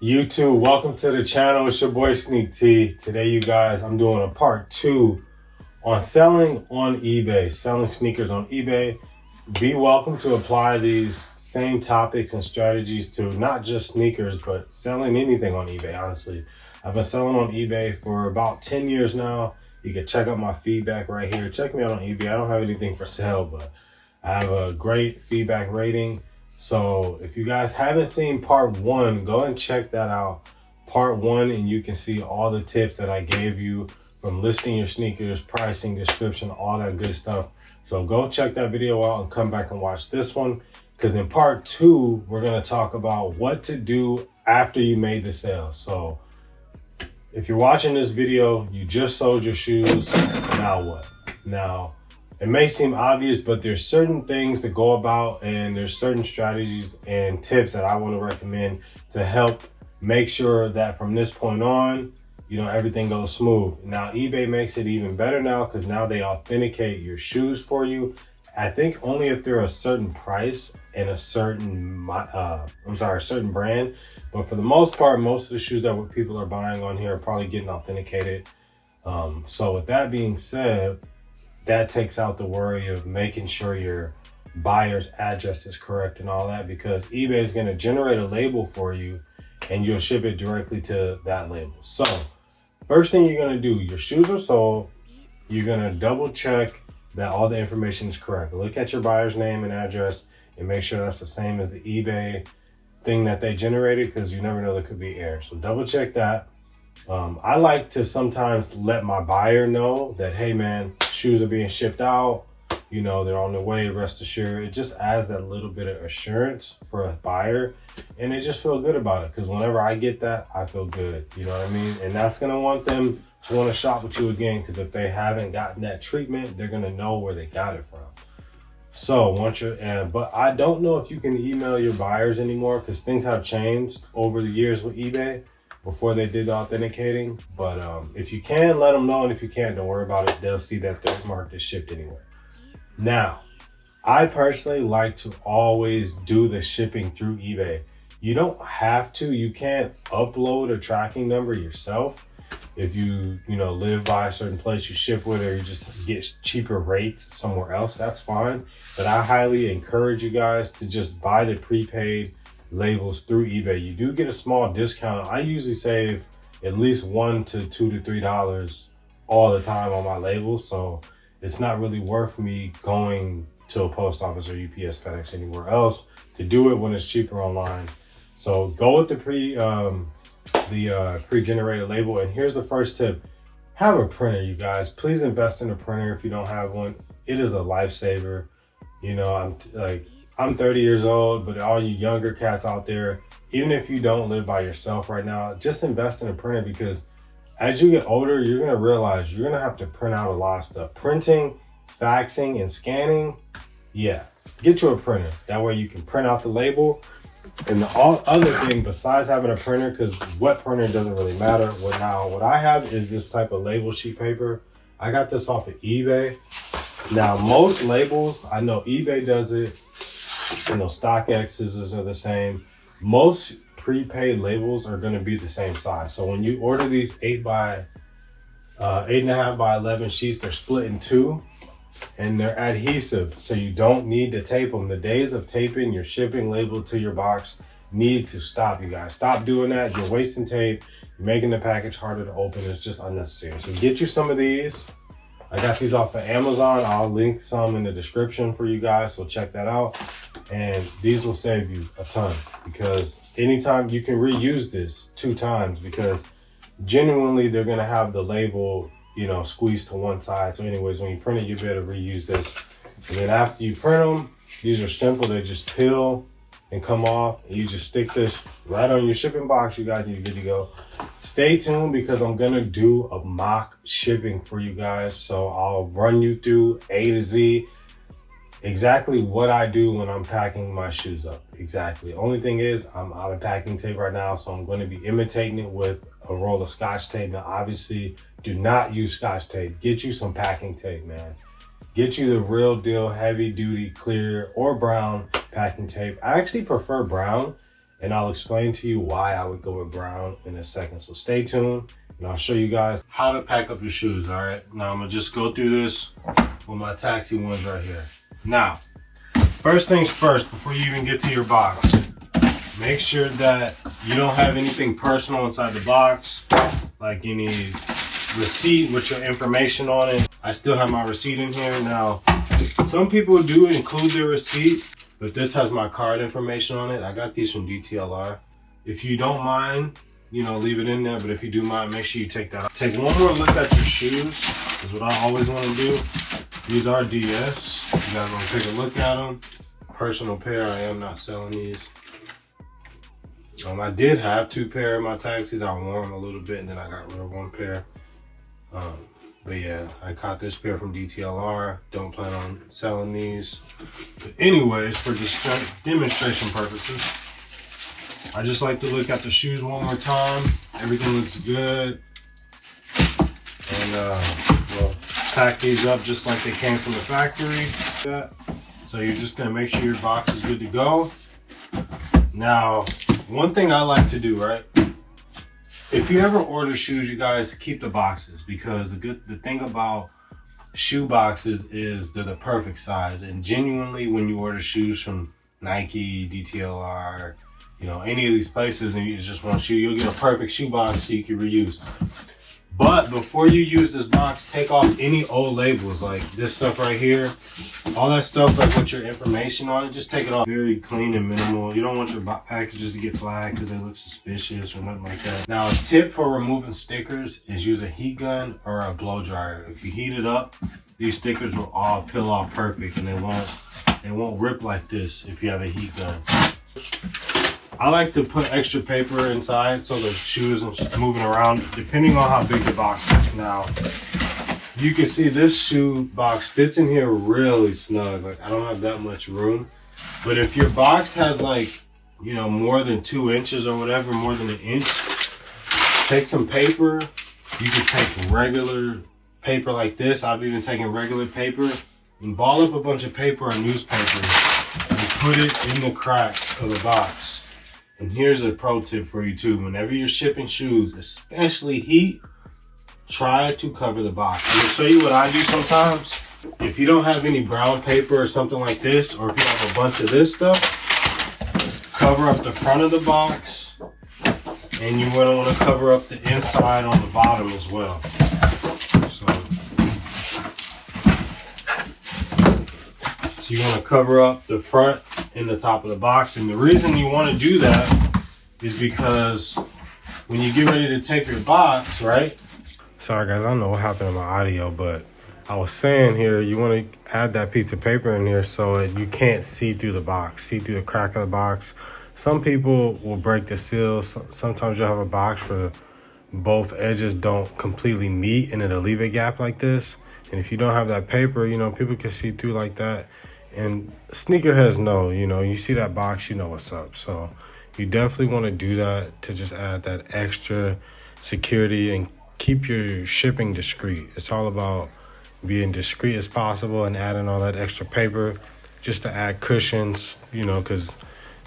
YouTube, welcome to the channel. It's your boy Sneak T. Today, you guys, I'm doing a part 2 on selling on eBay, selling sneakers on eBay. Be welcome to apply these same topics and strategies to not just sneakers, but selling anything on eBay, honestly. I've been selling on eBay for about 10 years now. You can check out my feedback right here. Check me out on eBay. I don't have anything for sale, but I have a great feedback rating. So if you guys haven't seen part 1, go and check that out. Part 1, and you can see all the tips that I gave you from listing your sneakers, pricing, description, all that good stuff. So go check that video out and come back and watch this one. Because in part 2, we're going to talk about what to do after you made the sale. So if you're watching this video, you just sold your shoes, now what? Now, it may seem obvious, but there's certain things to go about, and there's certain strategies and tips that I want to recommend to help make sure that from this point on, everything goes smooth. Now, eBay makes it even better now because now they authenticate your shoes for you. I think only if they're a certain price and a certain, certain brand. But for the most part, most of the shoes that people are buying on here are probably getting authenticated. So with that being said, that takes out the worry of making sure your buyer's address is correct and all that, because eBay is going to generate a label for you and you'll ship it directly to that label. So first thing you're going to do, your shoes are sold. You're going to double check that all the information is correct. Look at your buyer's name and address and make sure that's the same as the eBay thing that they generated, because you never know, there could be error. So double check that. I like to sometimes let my buyer know that, hey man, shoes are being shipped out, they're on their way, rest assured. It just adds that little bit of assurance for a buyer, and they just feel good about it, because whenever I get that, I feel good, you know what I mean? And that's going to want them to want to shop with you again, because if they haven't gotten that treatment, they're going to know where they got it from. So but I don't know if you can email your buyers anymore, because things have changed over the years with eBay before they did the authenticating. But if you can, let them know, and if you can't, don't worry about it. They'll see that they're marked as shipped anyway. Now, I personally like to always do the shipping through eBay. You don't have to. You can't upload a tracking number yourself. If you live by a certain place you ship with, or you just get cheaper rates somewhere else, that's fine. But I highly encourage you guys to just buy the prepaid labels through eBay. You do get a small discount. I usually save at least $1 to $2 to $3 all the time on my labels, so it's not really worth me going to a post office or UPS, FedEx, anywhere else to do it when it's cheaper online. So go with the pre-generated label. And here's the first tip: have a printer, you guys. Please invest in a printer if you don't have one. It is a lifesaver. I'm 30 years old, but all you younger cats out there, even if you don't live by yourself right now, just invest in a printer, because as you get older, you're going to realize you're going to have to print out a lot of stuff. Printing, faxing, and scanning, yeah, get you a printer. That way you can print out the label. And the other thing besides having a printer, because what printer doesn't really matter. What I have is this type of label sheet paper. I got this off of eBay. Now, most labels, I know eBay does it. StockX's are the same. Most prepaid labels are going to be the same size. So when you order these 8.5 by 11 sheets, they're split in two, and they're adhesive, so you don't need to tape them. The days of taping your shipping label to your box need to stop, you guys. Stop doing that. You're wasting tape. You're making the package harder to open. It's just unnecessary. So get you some of these. I got these off of Amazon. I'll link some in the description for you guys, so check that out. And these will save you a ton, because anytime you can reuse this 2 times, because genuinely they're going to have the label, squeezed to one side. So anyways, when you print it, you better reuse this. And then after you print them, these are simple. They just peel and come off. And you just stick this right on your shipping box, you guys, and you're good to go. Stay tuned, because I'm going to do a mock shipping for you guys. So I'll run you through A to Z exactly what I do when I'm packing my shoes up. Exactly. Only thing is, I'm out of packing tape right now, so I'm going to be imitating it with a roll of Scotch tape. Now, obviously, do not use Scotch tape. Get you some packing tape, man. Get you the real deal, heavy duty, clear or brown packing tape. I actually prefer brown. and I'll explain to you why I would go with brown in a second. So stay tuned, and I'll show you guys how to pack up your shoes. All right, now I'm gonna just go through this with my taxi ones right here. Now, first things first, before you even get to your box, make sure that you don't have anything personal inside the box, like any receipt with your information on it. I still have my receipt in here. Now, some people do include their receipt, but this has my card information on it. I got these from DTLR. If you don't mind, you know, leave it in there, but if you do mind, make sure you take that out. Take one more look at your shoes, is what I always want to do. These are DS. You guys want to take a look at them. Personal pair, I am not selling these. I did have 2 pair of my taxis. I wore them a little bit and then I got rid of 1 pair. But yeah, I caught this pair from DTLR. Don't plan on selling these. But anyways, for demonstration purposes, I just like to look at the shoes one more time. Everything looks good. And we'll pack these up just like they came from the factory. So you're just gonna make sure your box is good to go. Now, one thing I like to do, right? If you ever order shoes, you guys keep the boxes, because the thing about shoe boxes is they're the perfect size. And genuinely, when you order shoes from Nike, DTLR, you know, any of these places, and you just want a shoe, you'll get a perfect shoe box so you can reuse. But before you use this box, take off any old labels, like this stuff right here. All that stuff, like with your information on it, just take it off. Very clean and minimal. You don't want your packages to get flagged because they look suspicious or nothing like that. Now, a tip for removing stickers is use a heat gun or a blow dryer. If you heat it up, these stickers will all peel off perfect, and they won't rip like this if you have a heat gun. I like to put extra paper inside so the shoe isn't moving around, depending on how big the box is. Now, you can see this shoe box fits in here really snug. Like, I don't have that much room. But if your box has, like, you know, more than 2 inches or whatever, more than 1 inch, take some paper. You can take regular paper like this. I've even taken regular paper and ball up a bunch of paper or newspaper and put it in the cracks of the box. And here's a pro tip for you too. Whenever you're shipping shoes, especially heat, try to cover the box. I'm gonna show you what I do sometimes. If you don't have any brown paper or something like this, or if you have a bunch of this stuff, cover up the front of the box, and you want to cover up the inside on the bottom as well. So you want to cover up the front and the top of the box. And the reason you want to do that is because when you get ready to tape your box, right? Sorry guys, I don't know what happened to my audio, but I was saying here, you want to add that piece of paper in here so that you can't see through the box, see through the crack of the box. Some people will break the seal. Sometimes you'll have a box where both edges don't completely meet and it'll leave a gap like this. And if you don't have that paper, you know, people can see through like that. And sneakerheads know, you know, you see that box, you know what's up. So you definitely want to do that to just add that extra security and keep your shipping discreet. It's all about being discreet as possible and adding all that extra paper just to add cushions, you know, because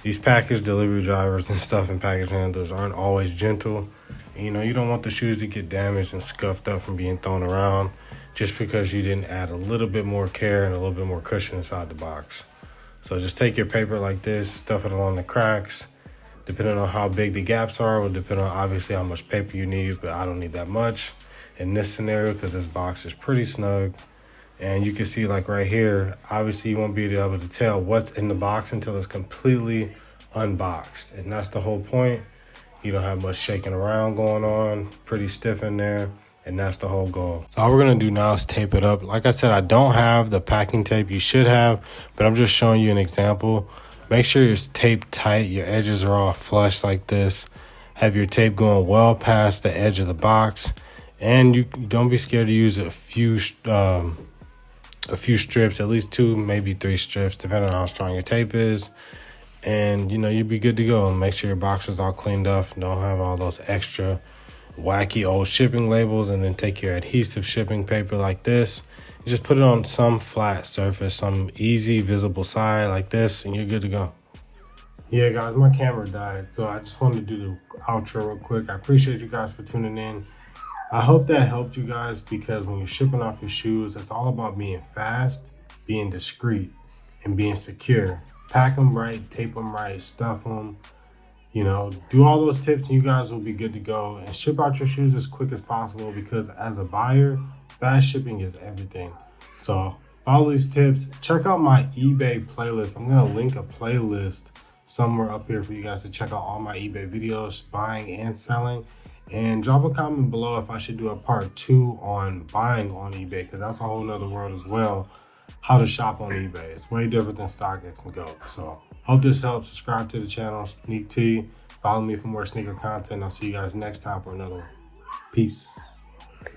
these package delivery drivers and stuff and package handlers aren't always gentle. And, you know, you don't want the shoes to get damaged and scuffed up from being thrown around just because you didn't add a little bit more care and a little bit more cushion inside the box. So just take your paper like this, stuff it along the cracks. Depending on how big the gaps are, will depend on obviously how much paper you need, but I don't need that much in this scenario because this box is pretty snug. And you can see, like right here, obviously you won't be able to tell what's in the box until it's completely unboxed. And that's the whole point. You don't have much shaking around going on, pretty stiff in there. And that's the whole goal. So all we're gonna do now is tape it up. Like I said, I don't have the packing tape you should have, but I'm just showing you an example. Make sure you're taped tight. Your edges are all flush like this. Have your tape going well past the edge of the box. And you don't be scared to use a few strips, at least 2, maybe 3 strips, depending on how strong your tape is. And, you know, you'll be good to go. And make sure your box is all cleaned up. Don't have all those extra wacky old shipping labels. And then take your adhesive shipping paper like this. You just put it on some flat surface, some easy visible side like this, and you're good to go. Yeah, guys, my camera died, so I just wanted to do the outro real quick. I appreciate you guys for tuning in. I hope that helped you guys, because when you're shipping off your shoes, it's all about being fast, being discreet, and being secure. Pack them right, tape them right, stuff them. You know, do all those tips and you guys will be good to go, and ship out your shoes as quick as possible, because as a buyer, fast shipping is everything. So follow these tips. Check out my eBay playlist. I'm going to link a playlist somewhere up here for you guys to check out all my eBay videos, buying and selling. And drop a comment below if I should do a part 2 on buying on eBay, because that's a whole nother world as well. How to shop on eBay. It's way different than StockX and Go. So hope this helps. Subscribe to the channel, Sneak T. Follow me for more sneaker content. I'll see you guys next time for another one. Peace.